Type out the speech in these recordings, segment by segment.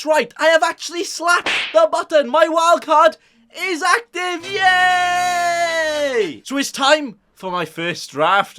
That's right, I have actually slapped the button. My wildcard is active. Yay! So it's time for my first draft.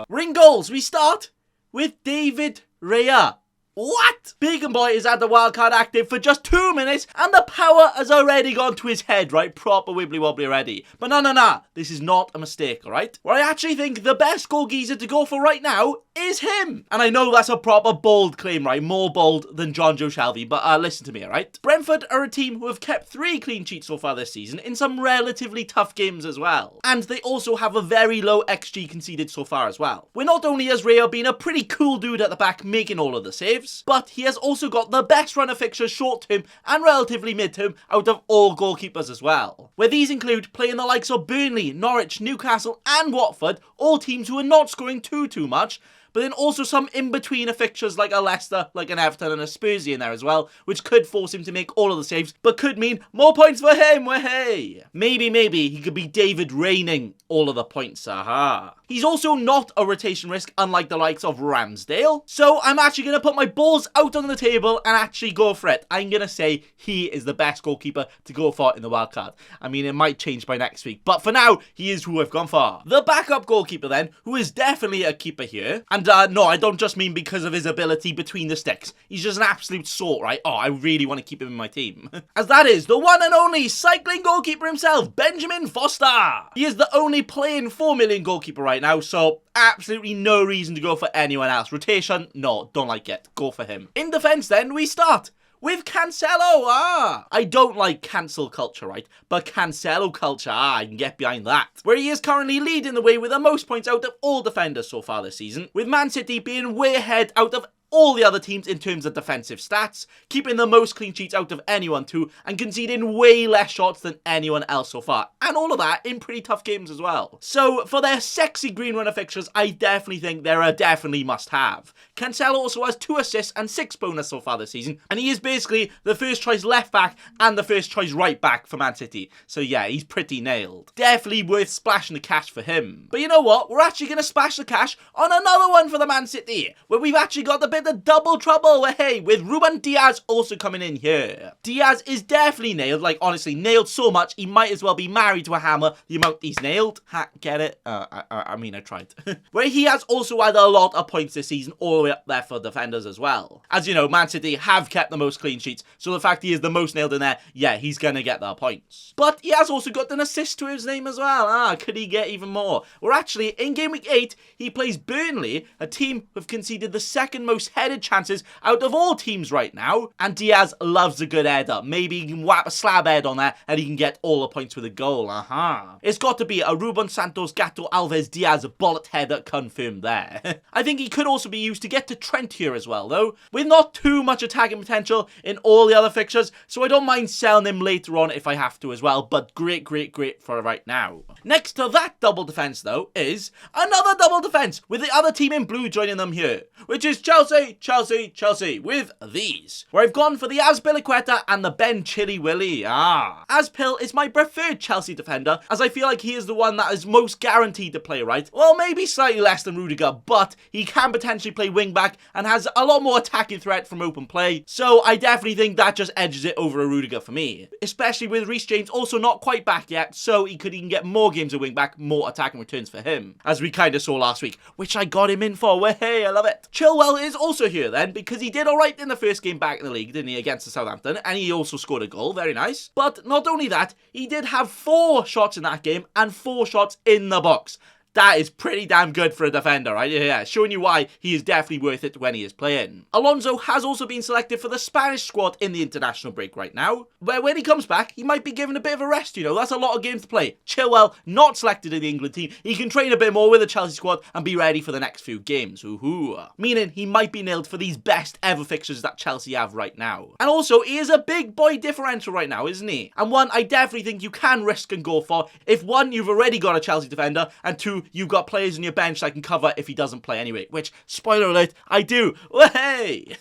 Ring goals. We start with David Raya. What? Beacon Boy is at the wildcard active for just 2 minutes and the power has already gone to his head, right? Proper wibbly wobbly already. But no. This is not a mistake, alright? Where I actually think the best goal geezer to go for right now is him. And I know that's a proper bold claim, right? More bold than John Joe Shelby, but listen to me, alright? Brentford are a team who have kept 3 clean sheets so far this season in some relatively tough games as well. And they also have a very low XG conceded so far as well. Where not only has Raya been a pretty cool dude at the back making all of the saves, but he has also got the best run of fixtures short-term and relatively mid-term out of all goalkeepers as well. Where these include playing the likes of Burnley, Norwich, Newcastle and Watford, all teams who are not scoring too much, but then also some in-betweener fixtures like a Leicester, like an Everton and a Spursy in there as well, which could force him to make all of the saves, but could mean more points for him, hey! Maybe he could be David raining all of the points, aha. He's also not a rotation risk, unlike the likes of Ramsdale, so I'm actually going to put my balls out on the table and actually go for it. I'm going to say he is the best goalkeeper to go for in the wildcard. I mean, it might change by next week, but for now, he is who I've gone for. The backup goalkeeper then, who is definitely a keeper here, and no, I don't just mean because of his ability between the sticks. He's just an absolute sort, right? Oh, I really want to keep him in my team. As that is the one and only cycling goalkeeper himself, Benjamin Foster. He is the only playing 4 million goalkeeper right now, so absolutely no reason to go for anyone else. Rotation, no, don't like it. Go for him. In defense then, we start with Cancelo. I don't like cancel culture, right? But Cancelo culture, I can get behind that. Where he is currently leading the way with the most points out of all defenders so far this season, with Man City being way ahead out of all the other teams in terms of defensive stats, keeping the most clean sheets out of anyone too, and conceding way less shots than anyone else so far. And all of that in pretty tough games as well. So for their sexy green runner fixtures, I definitely think they're a definitely must-have. Cancelo also has 2 assists and 6 bonus so far this season, and he is basically the first choice left back and the first choice right back for Man City. So yeah, he's pretty nailed. Definitely worth splashing the cash for him. But you know what? We're actually going to splash the cash on another one for the Man City, where we've actually got the bit of double trouble, hey, with Ruben Diaz also coming in here. Diaz is definitely nailed, like honestly nailed so much he might as well be married to a hammer, the amount he's nailed. Get it? I mean, I tried. Where he has also had a lot of points this season, all the way up there for defenders as well. As you know, Man City have kept the most clean sheets, so the fact he is the most nailed in there, yeah, he's gonna get the points. But he has also got an assist to his name as well. Could he get even more? Well, actually, in Gameweek 8, he plays Burnley, a team who've conceded the second most headed chances out of all teams right now, and Diaz loves a good header. Maybe he can whap a slab head on there and he can get all the points with a goal. It's got to be a Ruben Santos Gato Alves Diaz bullet header confirmed there. I think he could also be used to get to Trent here as well though, with not too much attacking potential in all the other fixtures, so I don't mind selling him later on if I have to as well, but great for right now. Next to that double defense though is another double defense with the other team in blue joining them here, which is Chelsea with these, where I've gone for the Azpilicueta and the Ben Chilly Willy. Azpil is my preferred Chelsea defender, as I feel like he is the one that is most guaranteed to play right. Well, maybe slightly less than Rudiger, but he can potentially play wing back and has a lot more attacking threat from open play, so I definitely think that just edges it over a Rudiger for me. Especially with Reece James also not quite back yet, so he could even get more games of wing back, more attacking returns for him, as we kind of saw last week, which I got him in for. Hey, I love it. Chilwell is also here then, because he did alright in the first game back in the league, didn't he, against the Southampton, and he also scored a goal, very nice. But not only that, he did have 4 shots in that game and 4 shots in the box. That is pretty damn good for a defender, right? Yeah, showing you why he is definitely worth it when he is playing. Alonso has also been selected for the Spanish squad in the international break right now, where when he comes back, he might be given a bit of a rest, you know. That's a lot of games to play. Chilwell, not selected in the England team. He can train a bit more with the Chelsea squad and be ready for the next few games. Meaning he might be nailed for these best ever fixtures that Chelsea have right now. And also, he is a big boy differential right now, isn't he? And one I definitely think you can risk and go for if 1, you've already got a Chelsea defender, and 2, you've got players on your bench that can cover if he doesn't play anyway, which, spoiler alert, I do. Hey!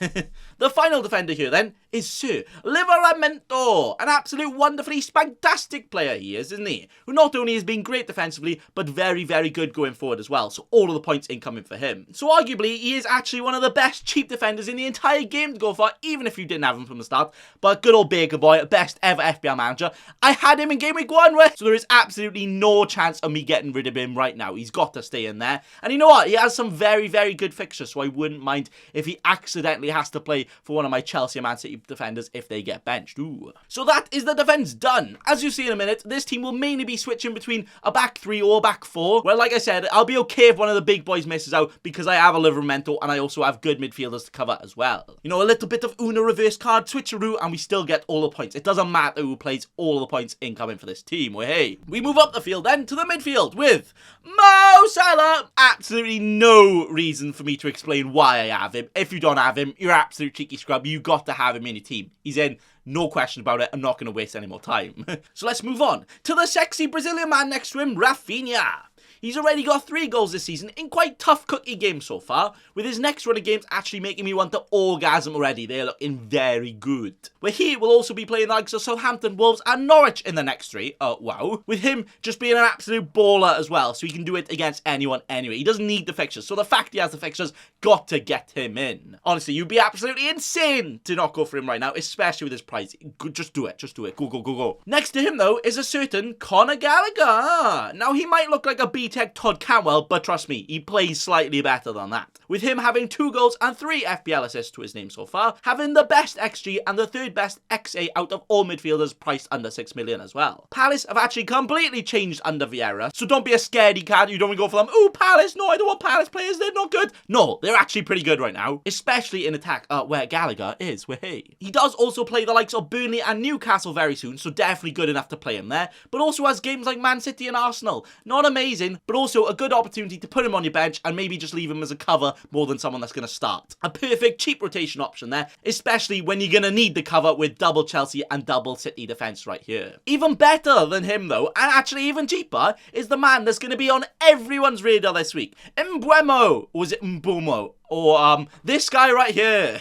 The final defender here then is Sir Liveramento, an absolute wonderfully fantastic player he is, isn't he? Who not only has been great defensively, but very, very good going forward as well. So all of the points incoming for him. So arguably, he is actually one of the best cheap defenders in the entire game to go for, even if you didn't have him from the start. But good old Baker Boy, best ever FPL manager. I had him in Game Week 1, so there is absolutely no chance of me getting rid of him right now. He's got to stay in there. And you know what? He has some very, very good fixtures, so I wouldn't mind if he accidentally has to play for one of my Chelsea and Man City defenders if they get benched. Ooh. So that is the defense done. As you see in a minute, this team will mainly be switching between a back three or a back four. Well, like I said, I'll be okay if one of the big boys misses out because I have a Liveramento and I also have good midfielders to cover as well. You know, a little bit of Uno reverse card switcheroo and we still get all the points. It doesn't matter who plays, all the points incoming for this team. Well, hey, we move up the field then to the midfield with Mo Salah. Absolutely no reason for me to explain why I have him. If you don't have him, you're an absolute cheeky scrub. You got to have him in your team. He's in. No question about it. I'm not going to waste any more time. So let's move on to the sexy Brazilian man next to him, Rafinha. He's already got 3 goals this season in quite tough cookie games so far, with his next run of games actually making me want to orgasm already. They're looking very good. Where he will also be playing the likes of Southampton, Wolves and Norwich in the next 3. Wow. With him just being an absolute baller as well, so he can do it against anyone anyway. He doesn't need the fixtures, so the fact he has the fixtures, got to get him in. Honestly, you'd be absolutely insane to not go for him right now, especially with his price. Just do it. Just do it. Go, go, go, go. Next to him, though, is a certain Conor Gallagher. Now, he might look like a B-Tech Todd Cantwell, but trust me, he plays slightly better than that. With him having 2 goals and 3 FPL assists to his name so far, having the best XG and the 3rd best XA out of all midfielders priced under 6 million as well. Palace have actually completely changed under Vieira, so don't be a scaredy cat. You don't want to go for them. Oh, Palace, no, I don't want Palace players, they're not good. No, they're actually pretty good right now, especially in attack, where Gallagher is. Where he does also play the likes of Burnley and Newcastle very soon, so definitely good enough to play him there, but also has games like Man City and Arsenal. Not amazing, but also a good opportunity to put him on your bench and maybe just leave him as a cover more than someone that's going to start. A perfect cheap rotation option there, especially when you're going to need the cover with double Chelsea and double City defence right here. Even better than him though, and actually even cheaper, is the man that's going to be on everyone's radar this week. Mbeumo, or was it Mbumo? Or, this guy right here.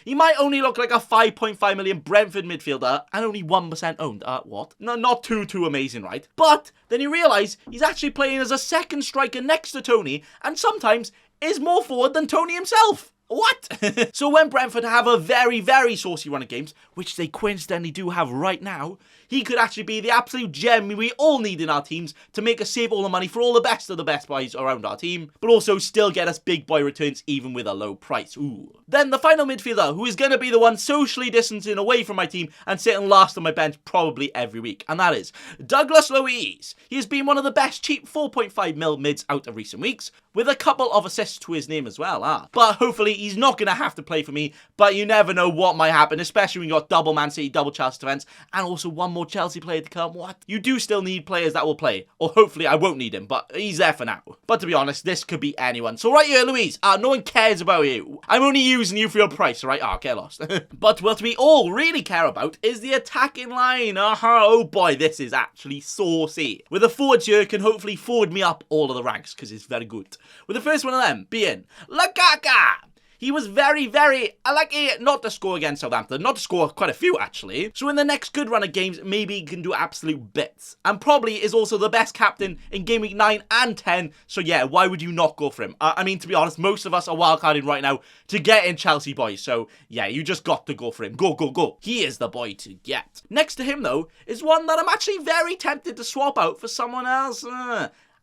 He might only look like a 5.5 million Brentford midfielder and only 1% owned. What? No, not too amazing, right? But then you realise he's actually playing as a second striker next to Tony and sometimes is more forward than Tony himself. What? So when Brentford have a very, very saucy run of games, which they coincidentally do have right now, he could actually be the absolute gem we all need in our teams to make us save all the money for all the best of the best boys around our team, but also still get us big boy returns even with a low price. Ooh. Then the final midfielder, who is going to be the one socially distancing away from my team and sitting last on my bench probably every week, and that is Douglas Luiz. He has been one of the best cheap 4.5 mil mids out of recent weeks, with a couple of assists to his name as well. But hopefully he's not going to have to play for me, but you never know what might happen, especially when you got double Man City, double Chelsea defence, and also one more Chelsea player to come. What? You do still need players that will play, or hopefully I won't need him, but he's there for now. But to be honest, this could be anyone. So right here, Luiz, no one cares about you. I'm only using you for your price, right? Get lost. But what we all really care about is the attacking line. Oh boy, this is actually saucy. With the forwards here, can hopefully forward me up all of the ranks, because it's very good. With the first one of them being Lukaku. He was very, very unlucky not to score against Southampton. Not to score quite a few, actually. So in the next good run of games, maybe he can do absolute bits. And probably is also the best captain in Game Week 9 and 10. So yeah, why would you not go for him? I mean, to be honest, most of us are wildcarding right now to get in Chelsea boys. So yeah, you just got to go for him. Go, go, go. He is the boy to get. Next to him, though, is one that I'm actually very tempted to swap out for someone else.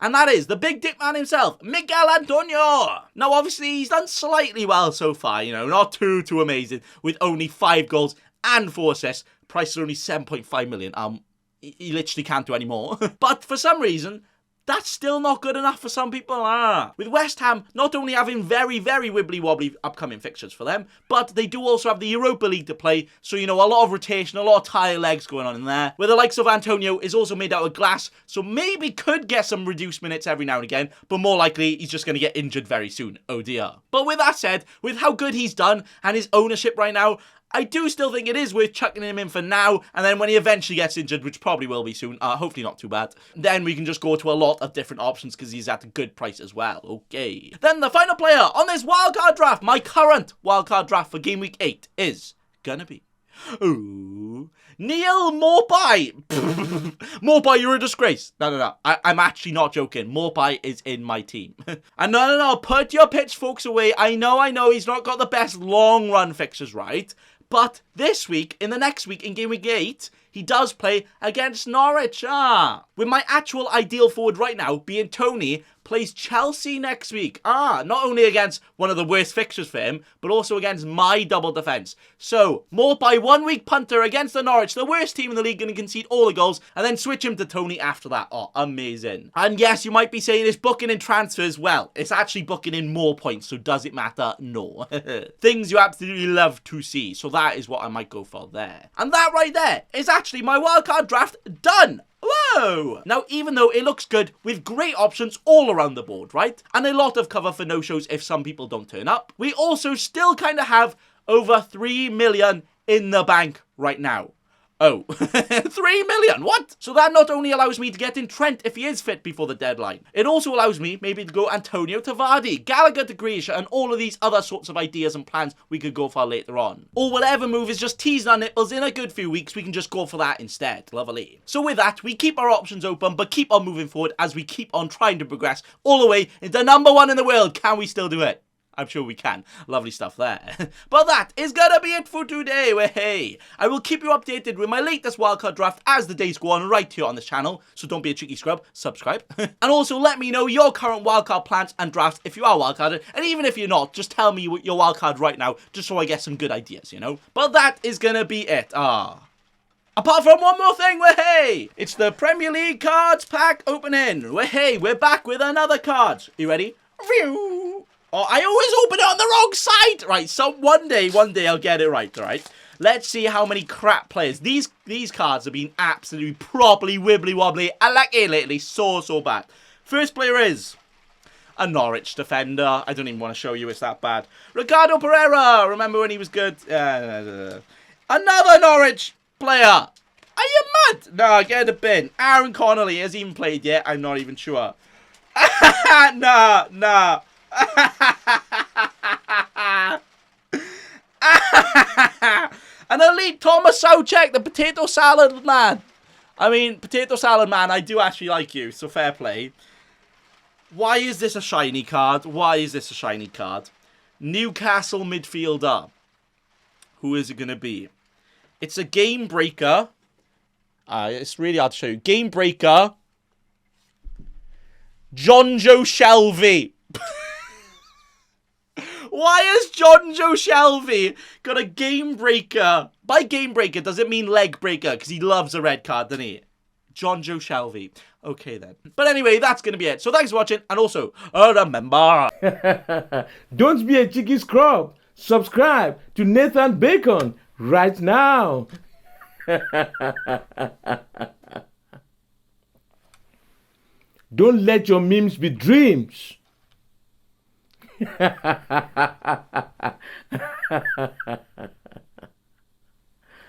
And that is the big dick man himself, Miguel Antonio. Now, obviously, he's done slightly well so far, you know, not too amazing, with only 5 goals and 4 assists. Price is only 7.5 million. He literally can't do any more. But for some reason, that's still not good enough for some people. With West Ham not only having very, very wibbly-wobbly upcoming fixtures for them, but they do also have the Europa League to play, so, you know, a lot of rotation, a lot of tired legs going on in there. Where the likes of Antonio is also made out of glass, so maybe could get some reduced minutes every now and again, but more likely he's just going to get injured very soon. Oh dear. But with that said, with how good he's done and his ownership right now, I do still think it is worth chucking him in for now, and then when he eventually gets injured, which probably will be soon, hopefully not too bad, then we can just go to a lot of different options because he's at a good price as well. Okay. Then the final player on this wildcard draft, my current wildcard draft for Game Week 8 is gonna be... Ooh... Neil Morpie. Morpie, you're a disgrace. No. I'm actually not joking. Morpie is in my team. And no. Put your pitchforks away. I know. He's not got the best long run fixtures, right? But this week, in the next week, in Game Week 8, he does play against Norwich. With my actual ideal forward right now being Tony, plays Chelsea next week. Not only against one of the worst fixtures for him, but also against my double defence. So, more by 1 week punter against the Norwich, the worst team in the league, going to concede all the goals, and then switch him to Tony after that. Amazing. And yes, you might be saying it's booking in transfers. Well, it's actually booking in more points, so does it matter? No. Things you absolutely love to see, so that is what I might go for there. And that right there is actually my wildcard draft done. Whoa! Now, even though it looks good with great options all around the board, right? And a lot of cover for no-shows if some people don't turn up, we also still kind of have over 3 million in the bank right now. Oh, 3 million, what? So that not only allows me to get in Trent if he is fit before the deadline, it also allows me maybe to go Antonio to Vardy, Gallagher to Grealish, and all of these other sorts of ideas and plans we could go for later on. Or whatever move is just teasing our nipples in a good few weeks, we can just go for that instead. Lovely. So with that, we keep our options open, but keep on moving forward as we keep on trying to progress all the way into #1 in the world. Can we still do it? I'm sure we can. Lovely stuff there. But that is gonna be it for today. Hey, I will keep you updated with my latest wildcard draft as the days go on right here on this channel. So don't be a cheeky scrub. Subscribe. And also let me know your current wildcard plans and drafts if you are wildcarded. And even if you're not, just tell me your wildcard right now, just so I get some good ideas, you know? But that is gonna be it. Apart from one more thing, hey, it's the Premier League cards pack opening. Hey, we're back with another card. You ready? Phew. Oh, I always open it on the wrong side. Right, so one day I'll get it right, all right? Let's see how many crap players. These cards have been absolutely properly wibbly-wobbly. I like it lately. So bad. First player is a Norwich defender. I don't even want to show you. It's that bad. Ricardo Pereira. Remember when he was good? Another Norwich player. Are you mad? No, get in the bin. Aaron Connolly has even played yet. I'm not even sure. Nah. An elite Thomas Soucek, the potato salad man. I mean, potato salad man, I do actually like you, so fair play. Why is this a shiny card? Newcastle midfielder. Who is it going to be? It's a game breaker. It's really hard to show you. Game breaker. Jonjo Shelvey. Why has Jonjo Shelvey got a game breaker? By game breaker, does it mean leg breaker? Because he loves a red card, doesn't he? Jonjo Shelvey. Okay, then. But anyway, that's going to be it. So thanks for watching. And also, remember... Don't be a cheeky scrub. Subscribe to Nathan Bacon right now. Don't let your memes be dreams.